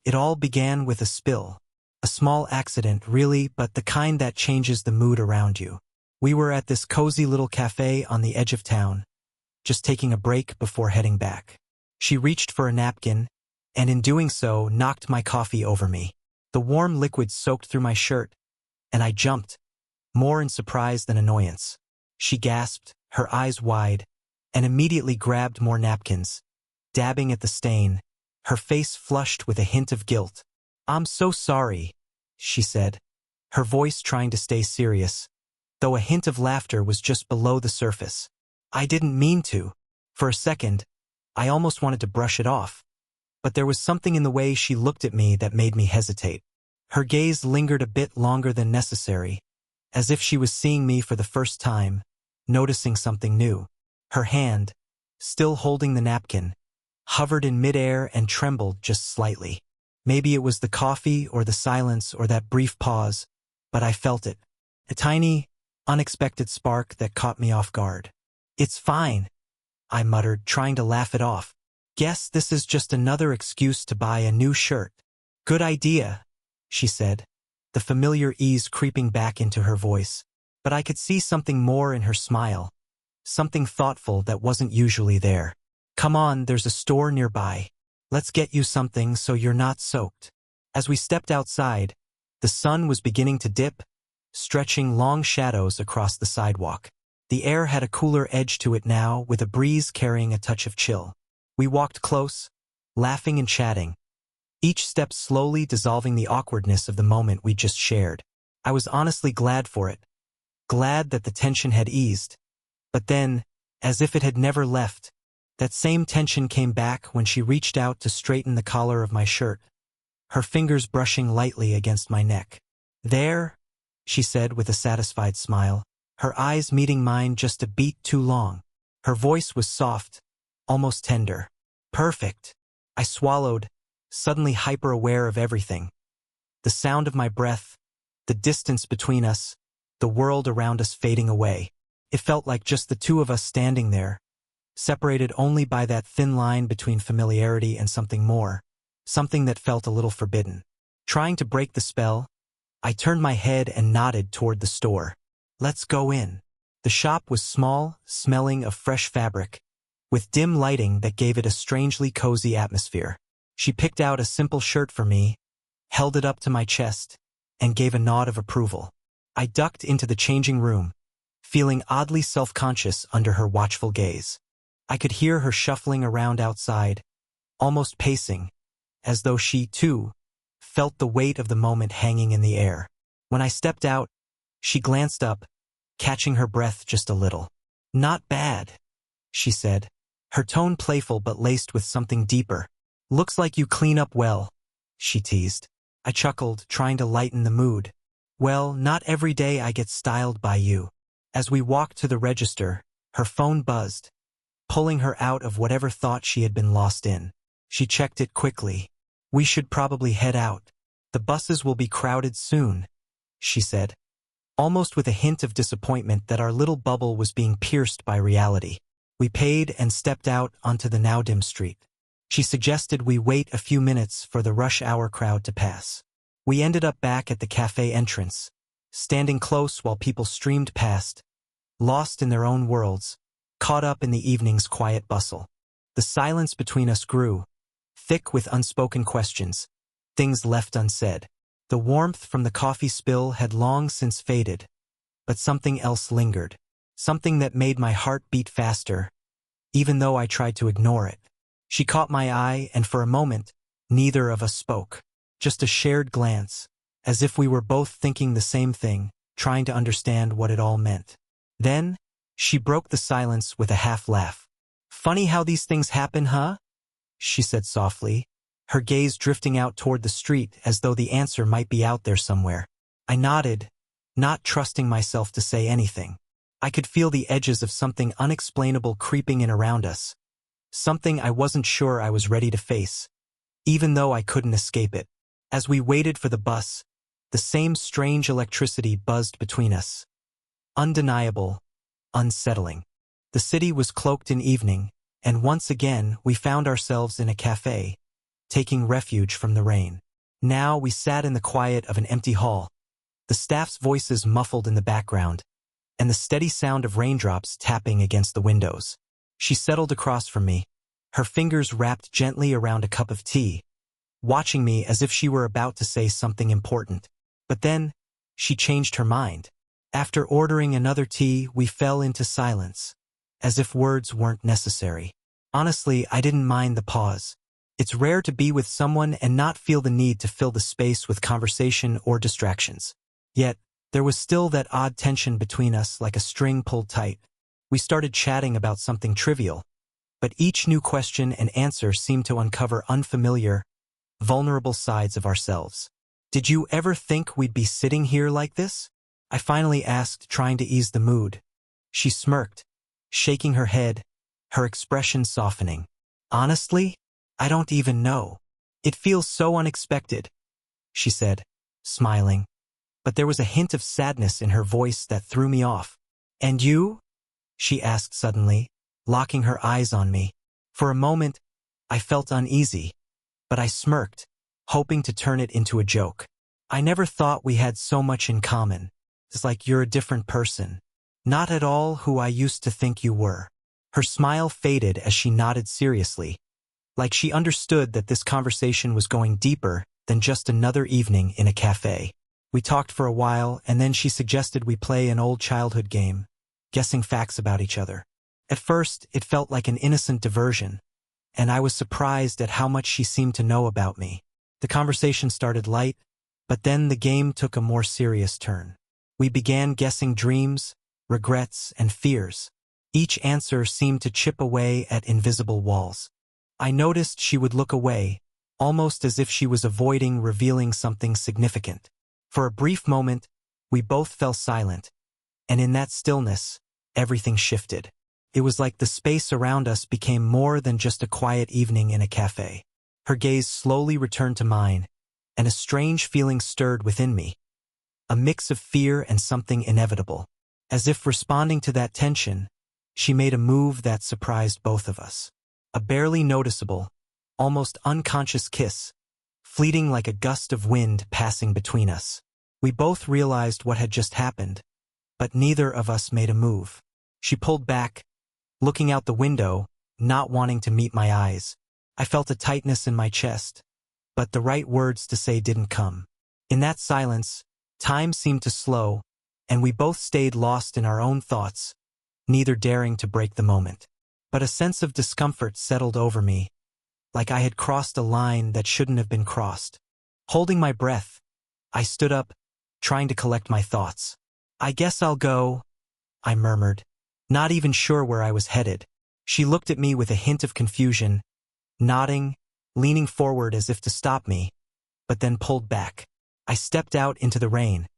It all began with a spill. A small accident, really, but the kind that changes the mood around you. We were at this cozy little cafe on the edge of town, just taking a break before heading back. She reached for a napkin, and in doing so, knocked my coffee over me. The warm liquid soaked through my shirt, and I jumped, more in surprise than annoyance. She gasped, her eyes wide, and immediately grabbed more napkins, dabbing at the stain, her face flushed with a hint of guilt. "I'm so sorry," she said, her voice trying to stay serious, though a hint of laughter was just below the surface. "I didn't mean to." For a second, I almost wanted to brush it off, but there was something in the way she looked at me that made me hesitate. Her gaze lingered a bit longer than necessary, as if she was seeing me for the first time, noticing something new. Her hand, still holding the napkin, hovered in midair and trembled just slightly. Maybe it was the coffee or the silence or that brief pause, but I felt it. A tiny, unexpected spark that caught me off guard. "It's fine," I muttered, trying to laugh it off. "Guess this is just another excuse to buy a new shirt." "Good idea," she said, the familiar ease creeping back into her voice. But I could see something more in her smile, something thoughtful that wasn't usually there. "Come on, there's a store nearby. Let's get you something so you're not soaked." As we stepped outside, the sun was beginning to dip, stretching long shadows across the sidewalk. The air had a cooler edge to it now, with a breeze carrying a touch of chill. We walked close, laughing and chatting, each step slowly dissolving the awkwardness of the moment we just shared. I was honestly glad for it, glad that the tension had eased. But then, as if it had never left, that same tension came back when she reached out to straighten the collar of my shirt, her fingers brushing lightly against my neck. "There," she said with a satisfied smile, her eyes meeting mine just a beat too long. Her voice was soft, almost tender. "Perfect." I swallowed, suddenly hyper-aware of everything. The sound of my breath, the distance between us, the world around us fading away. It felt like just the two of us standing there, separated only by that thin line between familiarity and something more, something that felt a little forbidden. Trying to break the spell, I turned my head and nodded toward the store. "Let's go in." The shop was small, smelling of fresh fabric, with dim lighting that gave it a strangely cozy atmosphere. She picked out a simple shirt for me, held it up to my chest, and gave a nod of approval. I ducked into the changing room, feeling oddly self-conscious under her watchful gaze. I could hear her shuffling around outside, almost pacing, as though she, too, felt the weight of the moment hanging in the air. When I stepped out, she glanced up, catching her breath just a little. "Not bad," she said, her tone playful but laced with something deeper. "Looks like you clean up well," she teased. I chuckled, trying to lighten the mood. "Well, not every day I get styled by you." As we walked to the register, her phone buzzed, pulling her out of whatever thought she had been lost in. She checked it quickly. "We should probably head out. The buses will be crowded soon," she said, almost with a hint of disappointment that our little bubble was being pierced by reality. We paid and stepped out onto the now dim street. She suggested we wait a few minutes for the rush hour crowd to pass. We ended up back at the cafe entrance, standing close while people streamed past, lost in their own worlds, caught up in the evening's quiet bustle. The silence between us grew, thick with unspoken questions, things left unsaid. The warmth from the coffee spill had long since faded, but something else lingered, something that made my heart beat faster, even though I tried to ignore it. She caught my eye, and for a moment, neither of us spoke. Just a shared glance, as if we were both thinking the same thing, trying to understand what it all meant. Then, she broke the silence with a half-laugh. "Funny how these things happen, huh?" she said softly, her gaze drifting out toward the street as though the answer might be out there somewhere. I nodded, not trusting myself to say anything. I could feel the edges of something unexplainable creeping in around us, something I wasn't sure I was ready to face, even though I couldn't escape it. As we waited for the bus, the same strange electricity buzzed between us. Undeniable, unsettling. The city was cloaked in evening, and once again we found ourselves in a cafe, taking refuge from the rain. Now we sat in the quiet of an empty hall, the staff's voices muffled in the background, and the steady sound of raindrops tapping against the windows. She settled across from me, her fingers wrapped gently around a cup of tea, watching me as if she were about to say something important. But then, she changed her mind. After ordering another tea, we fell into silence, as if words weren't necessary. Honestly, I didn't mind the pause. It's rare to be with someone and not feel the need to fill the space with conversation or distractions. Yet, there was still that odd tension between us, like a string pulled tight. We started chatting about something trivial, but each new question and answer seemed to uncover unfamiliar, vulnerable sides of ourselves. "Did you ever think we'd be sitting here like this?" I finally asked, trying to ease the mood. She smirked, shaking her head, her expression softening. "Honestly, I don't even know. It feels so unexpected," she said, smiling. But there was a hint of sadness in her voice that threw me off. "And you?" she asked suddenly, locking her eyes on me. For a moment, I felt uneasy, but I smirked, hoping to turn it into a joke. "I never thought we had so much in common. It's like you're a different person. Not at all who I used to think you were." Her smile faded as she nodded seriously, like she understood that this conversation was going deeper than just another evening in a cafe. We talked for a while, and then she suggested we play an old childhood game, guessing facts about each other. At first, it felt like an innocent diversion, and I was surprised at how much she seemed to know about me. The conversation started light, but then the game took a more serious turn. We began guessing dreams, regrets, and fears. Each answer seemed to chip away at invisible walls. I noticed she would look away, almost as if she was avoiding revealing something significant. For a brief moment, we both fell silent, and in that stillness, everything shifted. It was like the space around us became more than just a quiet evening in a cafe. Her gaze slowly returned to mine, and a strange feeling stirred within me, a mix of fear and something inevitable. As if responding to that tension, she made a move that surprised both of us. A barely noticeable, almost unconscious kiss, fleeting like a gust of wind passing between us. We both realized what had just happened, but neither of us made a move. She pulled back, looking out the window, not wanting to meet my eyes. I felt a tightness in my chest, but the right words to say didn't come. In that silence, time seemed to slow, and we both stayed lost in our own thoughts, neither daring to break the moment. But a sense of discomfort settled over me, like I had crossed a line that shouldn't have been crossed. Holding my breath, I stood up, trying to collect my thoughts. "I guess I'll go," I murmured, not even sure where I was headed. She looked at me with a hint of confusion, nodding, leaning forward as if to stop me, but then pulled back. I stepped out into the rain,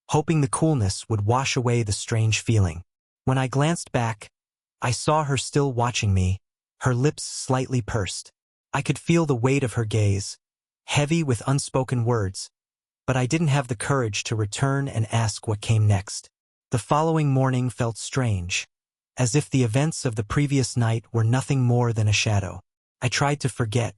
hoping the coolness would wash away the strange feeling. When I glanced back, I saw her still watching me, her lips slightly pursed. I could feel the weight of her gaze, heavy with unspoken words, but I didn't have the courage to return and ask what came next. The following morning felt strange, as if the events of the previous night were nothing more than a shadow. I tried to forget.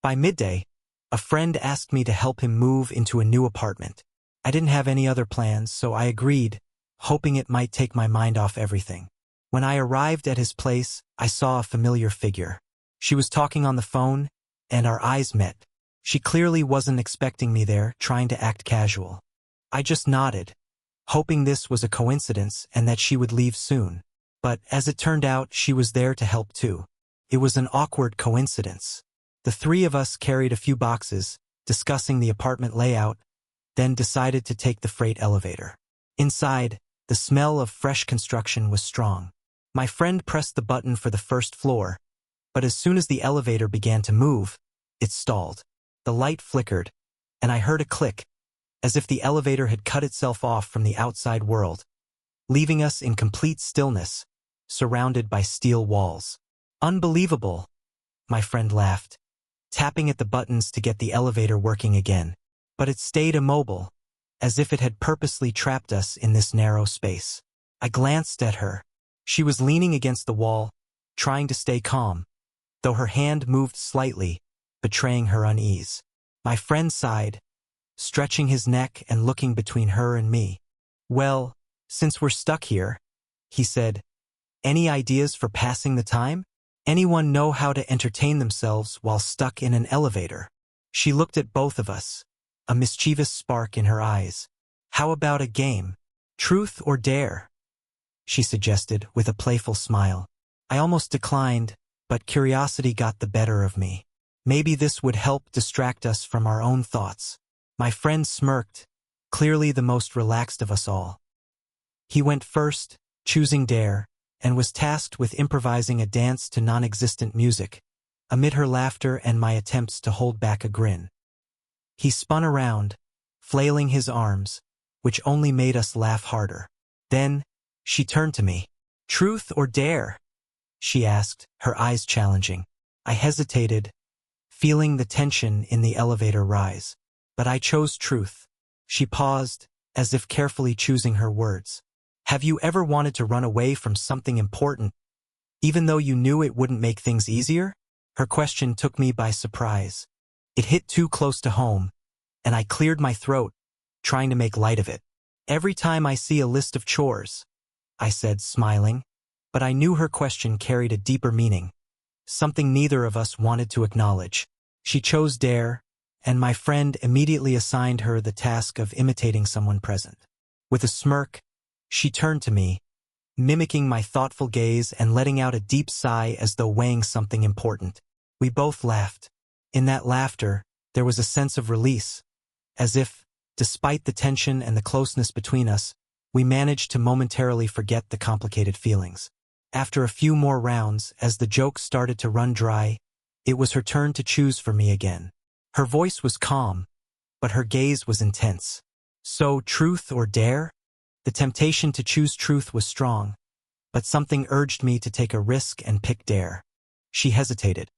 By midday, a friend asked me to help him move into a new apartment. I didn't have any other plans, so I agreed, hoping it might take my mind off everything. When I arrived at his place, I saw a familiar figure. She was talking on the phone, and our eyes met. She clearly wasn't expecting me there, trying to act casual. I just nodded, hoping this was a coincidence and that she would leave soon. But as it turned out, she was there to help too. It was an awkward coincidence. The three of us carried a few boxes, discussing the apartment layout, then decided to take the freight elevator. Inside, the smell of fresh construction was strong. My friend pressed the button for the first floor, but as soon as the elevator began to move, it stalled. The light flickered, and I heard a click, as if the elevator had cut itself off from the outside world, leaving us in complete stillness, surrounded by steel walls. "Unbelievable," my friend laughed, tapping at the buttons to get the elevator working again. But it stayed immobile, as if it had purposely trapped us in this narrow space. I glanced at her. She was leaning against the wall, trying to stay calm, though her hand moved slightly, betraying her unease. My friend sighed, stretching his neck and looking between her and me. "Well, since we're stuck here," he said, "any ideas for passing the time? Anyone know how to entertain themselves while stuck in an elevator?" She looked at both of us, a mischievous spark in her eyes. "How about a game? Truth or dare?" she suggested with a playful smile. I almost declined, but curiosity got the better of me. Maybe this would help distract us from our own thoughts. My friend smirked, clearly the most relaxed of us all. He went first, choosing dare, and was tasked with improvising a dance to non-existent music, amid her laughter and my attempts to hold back a grin. He spun around, flailing his arms, which only made us laugh harder. Then, she turned to me. "Truth or dare?" she asked, her eyes challenging. I hesitated, feeling the tension in the elevator rise. But I chose truth. She paused, as if carefully choosing her words. "Have you ever wanted to run away from something important, even though you knew it wouldn't make things easier?" Her question took me by surprise. It hit too close to home, and I cleared my throat, trying to make light of it. "Every time I see a list of chores," I said, smiling, but I knew her question carried a deeper meaning, something neither of us wanted to acknowledge. She chose dare, and my friend immediately assigned her the task of imitating someone present. With a smirk, she turned to me, mimicking my thoughtful gaze and letting out a deep sigh as though weighing something important. We both laughed. In that laughter, there was a sense of release, as if, despite the tension and the closeness between us, we managed to momentarily forget the complicated feelings. After a few more rounds, as the jokes started to run dry, it was her turn to choose for me again. Her voice was calm, but her gaze was intense. "So, truth or dare?" The temptation to choose truth was strong, but something urged me to take a risk and pick dare. She hesitated,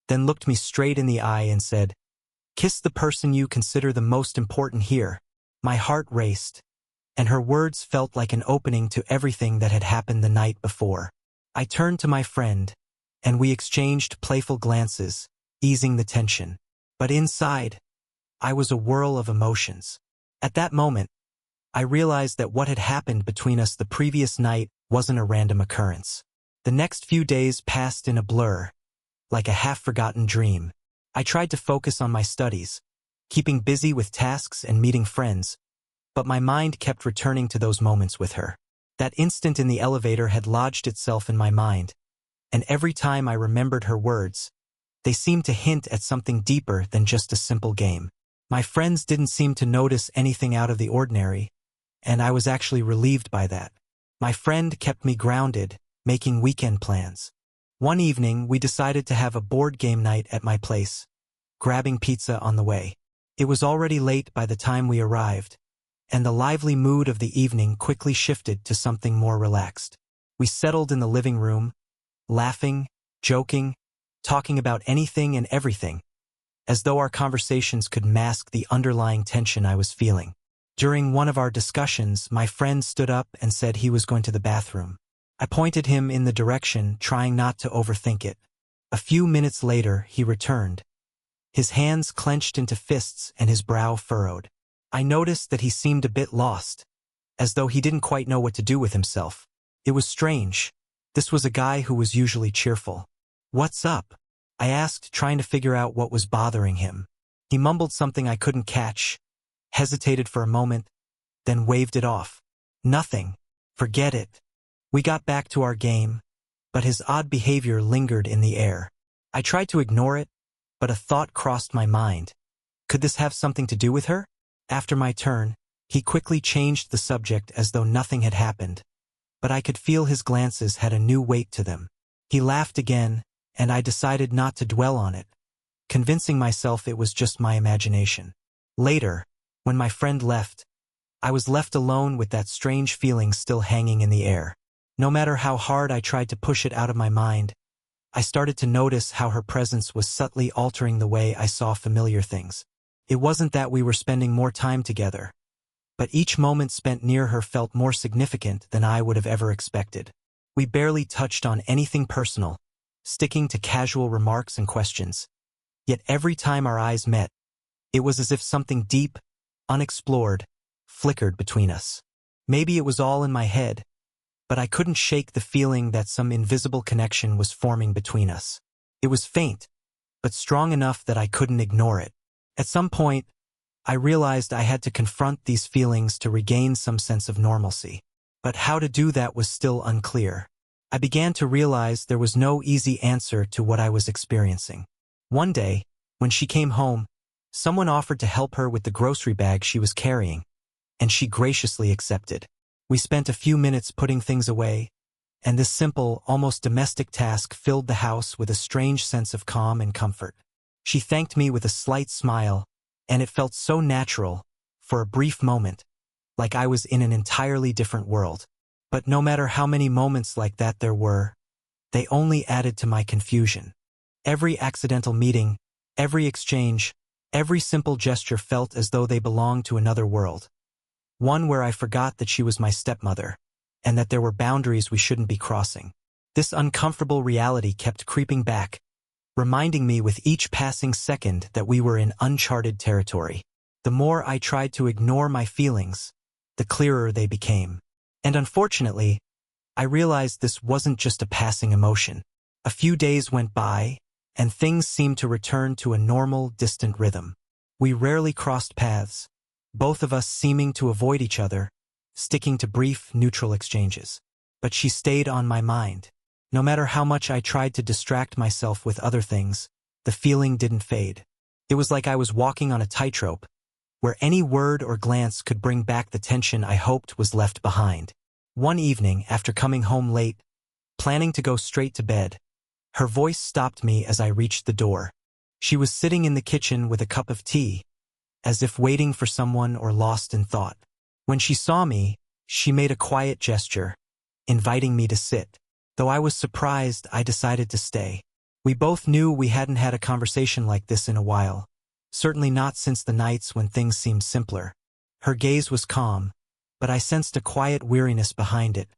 then looked me straight in the eye and said, "Kiss the person you consider the most important here." My heart raced, and her words felt like an opening to everything that had happened the night before. I turned to my friend, and we exchanged playful glances, easing the tension. But inside, I was a whirl of emotions. At that moment, I realized that what had happened between us the previous night wasn't a random occurrence. The next few days passed in a blur, like a half-forgotten dream. I tried to focus on my studies, keeping busy with tasks and meeting friends, but my mind kept returning to those moments with her. That instant in the elevator had lodged itself in my mind, and every time I remembered her words, they seemed to hint at something deeper than just a simple game. My friends didn't seem to notice anything out of the ordinary, and I was actually relieved by that. My friend kept me grounded, making weekend plans. One evening, we decided to have a board game night at my place, grabbing pizza on the way. It was already late by the time we arrived, and the lively mood of the evening quickly shifted to something more relaxed. We settled in the living room, laughing, joking, talking about anything and everything, as though our conversations could mask the underlying tension I was feeling. During one of our discussions, my friend stood up and said he was going to the bathroom. I pointed him in the direction, trying not to overthink it. A few minutes later, he returned, his hands clenched into fists and his brow furrowed. I noticed that he seemed a bit lost, as though he didn't quite know what to do with himself. It was strange. This was a guy who was usually cheerful. "What's up?" I asked, trying to figure out what was bothering him. He mumbled something I couldn't catch, hesitated for a moment, then waved it off. "Nothing. Forget it." We got back to our game, but his odd behavior lingered in the air. I tried to ignore it, but a thought crossed my mind. Could this have something to do with her? After my turn, he quickly changed the subject as though nothing had happened, but I could feel his glances had a new weight to them. He laughed again, and I decided not to dwell on it, convincing myself it was just my imagination. Later, when my friend left, I was left alone with that strange feeling still hanging in the air. No matter how hard I tried to push it out of my mind, I started to notice how her presence was subtly altering the way I saw familiar things. It wasn't that we were spending more time together, but each moment spent near her felt more significant than I would have ever expected. We barely touched on anything personal, sticking to casual remarks and questions. Yet every time our eyes met, it was as if something deep, unexplored, flickered between us. Maybe it was all in my head, but I couldn't shake the feeling that some invisible connection was forming between us. It was faint, but strong enough that I couldn't ignore it. At some point, I realized I had to confront these feelings to regain some sense of normalcy. But how to do that was still unclear. I began to realize there was no easy answer to what I was experiencing. One day, when she came home, someone offered to help her with the grocery bag she was carrying, and she graciously accepted. We spent a few minutes putting things away, and this simple, almost domestic task filled the house with a strange sense of calm and comfort. She thanked me with a slight smile, and it felt so natural, for a brief moment, like I was in an entirely different world. But no matter how many moments like that there were, they only added to my confusion. Every accidental meeting, every exchange, every simple gesture felt as though they belonged to another world. One where I forgot that she was my stepmother, and that there were boundaries we shouldn't be crossing. This uncomfortable reality kept creeping back, reminding me with each passing second that we were in uncharted territory. The more I tried to ignore my feelings, the clearer they became. And unfortunately, I realized this wasn't just a passing emotion. A few days went by, and things seemed to return to a normal, distant rhythm. We rarely crossed paths, both of us seeming to avoid each other, sticking to brief, neutral exchanges. But she stayed on my mind. No matter how much I tried to distract myself with other things, the feeling didn't fade. It was like I was walking on a tightrope, where any word or glance could bring back the tension I hoped was left behind. One evening, after coming home late, planning to go straight to bed, her voice stopped me as I reached the door. She was sitting in the kitchen with a cup of tea, as if waiting for someone or lost in thought. When she saw me, she made a quiet gesture, inviting me to sit. Though I was surprised, I decided to stay. We both knew we hadn't had a conversation like this in a while, certainly not since the nights when things seemed simpler. Her gaze was calm, but I sensed a quiet weariness behind it,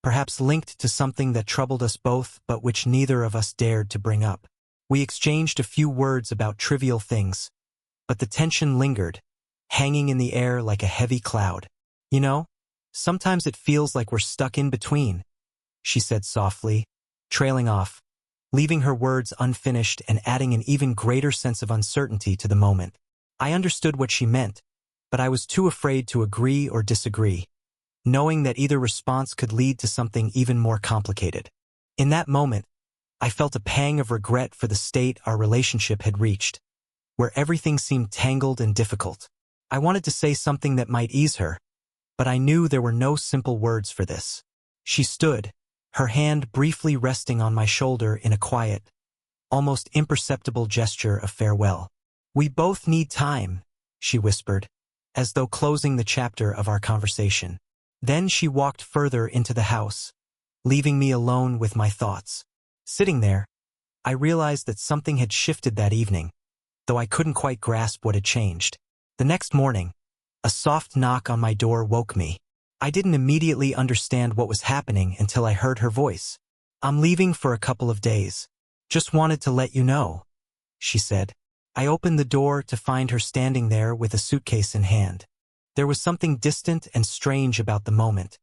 perhaps linked to something that troubled us both but which neither of us dared to bring up. We exchanged a few words about trivial things, but the tension lingered, hanging in the air like a heavy cloud. You know, sometimes it feels like we're stuck in between, she said softly, trailing off, leaving her words unfinished and adding an even greater sense of uncertainty to the moment. I understood what she meant, but I was too afraid to agree or disagree, knowing that either response could lead to something even more complicated. In that moment, I felt a pang of regret for the state our relationship had reached, where everything seemed tangled and difficult. I wanted to say something that might ease her, but I knew there were no simple words for this. She stood, her hand briefly resting on my shoulder in a quiet, almost imperceptible gesture of farewell. "We both need time," she whispered, as though closing the chapter of our conversation. Then she walked further into the house, leaving me alone with my thoughts. Sitting there, I realized that something had shifted that evening, though I couldn't quite grasp what had changed. The next morning, a soft knock on my door woke me. I didn't immediately understand what was happening until I heard her voice. "I'm leaving for a couple of days. Just wanted to let you know," she said. I opened the door to find her standing there with a suitcase in hand. There was something distant and strange about the moment,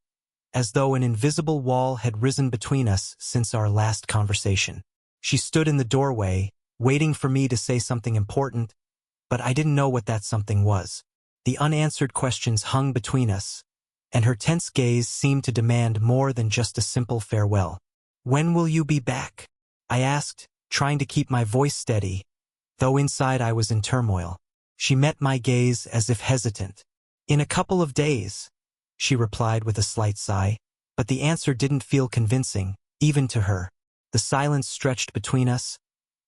as though an invisible wall had risen between us since our last conversation. She stood in the doorway, waiting for me to say something important, but I didn't know what that something was. The unanswered questions hung between us, and her tense gaze seemed to demand more than just a simple farewell. "When will you be back?" I asked, trying to keep my voice steady, though inside I was in turmoil. She met my gaze as if hesitant. "In a couple of days," she replied with a slight sigh, but the answer didn't feel convincing, even to her. The silence stretched between us,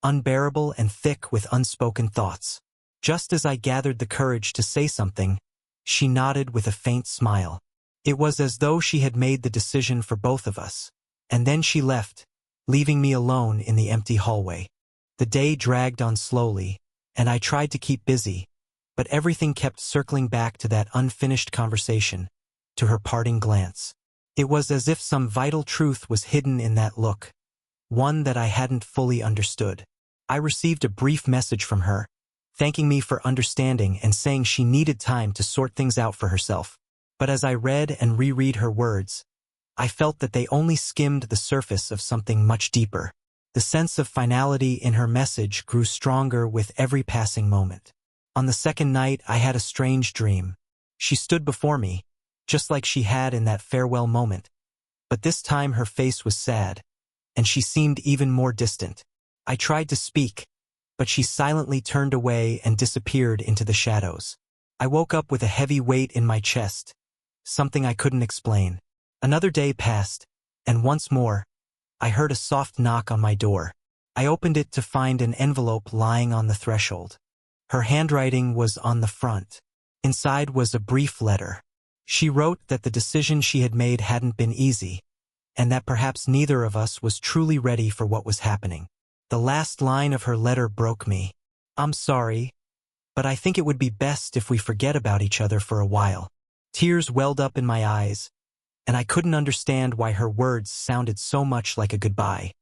unbearable and thick with unspoken thoughts. Just as I gathered the courage to say something, she nodded with a faint smile. It was as though she had made the decision for both of us. And then she left, leaving me alone in the empty hallway. The day dragged on slowly, and I tried to keep busy, but everything kept circling back to that unfinished conversation, to her parting glance. It was as if some vital truth was hidden in that look, one that I hadn't fully understood. I received a brief message from her, thanking me for understanding and saying she needed time to sort things out for herself. But as I read and reread her words, I felt that they only skimmed the surface of something much deeper. The sense of finality in her message grew stronger with every passing moment. On the second night, I had a strange dream. She stood before me, just like she had in that farewell moment. But this time her face was sad, and she seemed even more distant. I tried to speak, but she silently turned away and disappeared into the shadows. I woke up with a heavy weight in my chest, something I couldn't explain. Another day passed, and once more, I heard a soft knock on my door. I opened it to find an envelope lying on the threshold. Her handwriting was on the front. Inside was a brief letter. She wrote that the decision she had made hadn't been easy, and that perhaps neither of us was truly ready for what was happening. The last line of her letter broke me. "I'm sorry, but I think it would be best if we forget about each other for a while." Tears welled up in my eyes, and I couldn't understand why her words sounded so much like a goodbye.